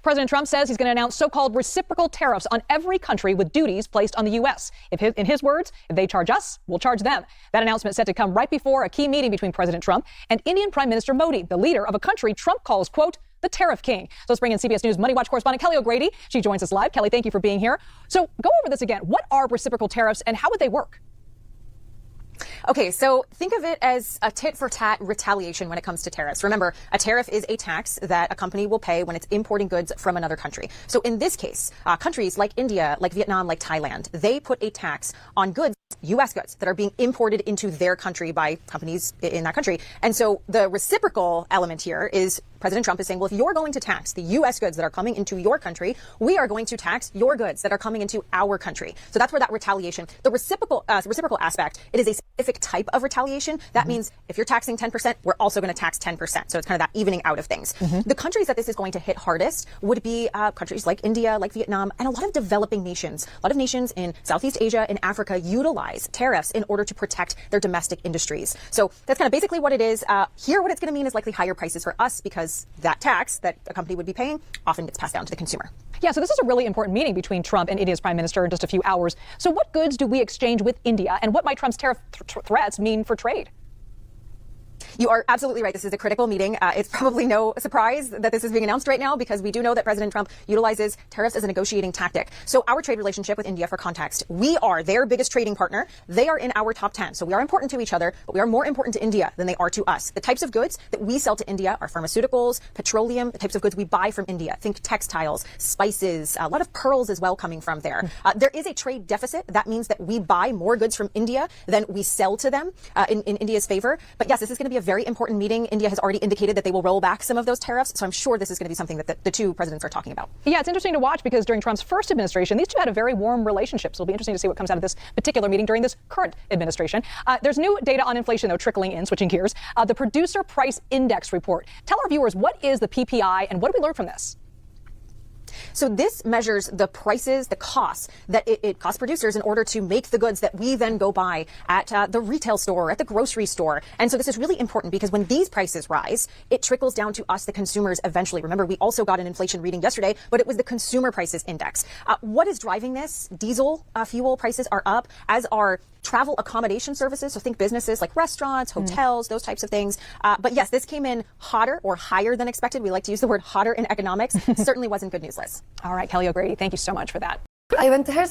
President Trump says he's going to announce so-called reciprocal tariffs on every country with duties placed on the U.S. In his words, if they charge us, we'll charge them. That announcement set to come right before a key meeting between President Trump and Indian Prime Minister Modi, the leader of a country Trump calls, quote, the tariff king. So let's bring in CBS News Money Watch correspondent Kelly O'Grady. She joins us live. Kelly, thank you for being here. So go over this again. What are reciprocal tariffs and how would they work? Okay, so think of it as a tit-for-tat retaliation when it comes to tariffs. Remember, a tariff is a tax that a company will pay when it's importing goods from another country. So in this case, countries like India, like Vietnam, like Thailand, they put a tax on goods, U.S. goods, that are being imported into their country by companies in that country. And so the reciprocal element here is President Trump is saying, well, if you're going to tax the U.S. goods that are coming into your country, we are going to tax your goods that are coming into our country. So that's where that retaliation, the reciprocal aspect, it is a specific type of retaliation. That means if you're taxing 10%, we're also going to tax 10%. So it's kind of that evening out of things. The countries that this is going to hit hardest would be countries like India, like Vietnam, and a lot of developing nations. A lot of nations in Southeast Asia and Africa utilize tariffs in order to protect their domestic industries. So that's kind of basically what it is. Here, what it's going to mean is likely higher prices for us because that tax that a company would be paying often gets passed down to the consumer. Yeah, so this is a really important meeting between Trump and India's prime minister in just a few hours. So what goods do we exchange with India, and what might Trump's tariff threats mean for trade? You are absolutely right. This is a critical meeting. It's probably no surprise that this is being announced right now because we do know that President Trump utilizes tariffs as a negotiating tactic. So our trade relationship with India, for context, we are their biggest trading partner. They are in our top 10. So we are important to each other, but we are more important to India than they are to us. The types of goods that we sell to India are pharmaceuticals, petroleum, the types of goods we buy from India. Think textiles, spices, a lot of pearls as well coming from there. There is a trade deficit. That means that we buy more goods from India than we sell to them in India's favor. But yes, this is going to be a very important meeting. India has already indicated that they will roll back some of those tariffs. So I'm sure this is going to be something that the two presidents are talking about. Yeah, it's interesting to watch because during Trump's first administration, these two had a very warm relationship. So it'll be interesting to see what comes out of this particular meeting during this current administration. There's new data on inflation, though, trickling in, switching gears. The Producer Price Index report. Tell our viewers, what is the PPI and what do we learn from this? So this measures the prices, the costs that it costs producers in order to make the goods that we then go buy at the retail store, at the grocery store. And so this is really important because when these prices rise, it trickles down to us, the consumers, eventually. Remember, we also got an inflation reading yesterday, but it was the Consumer Prices Index. What is driving this? Diesel fuel prices are up, as are travel accommodation services. So think businesses like restaurants, hotels, those types of things. But yes, this came in hotter or higher than expected. We like to use the word hotter in economics. Certainly wasn't good news, Liz. All right, Kelly O'Grady, thank you so much for that. I went to her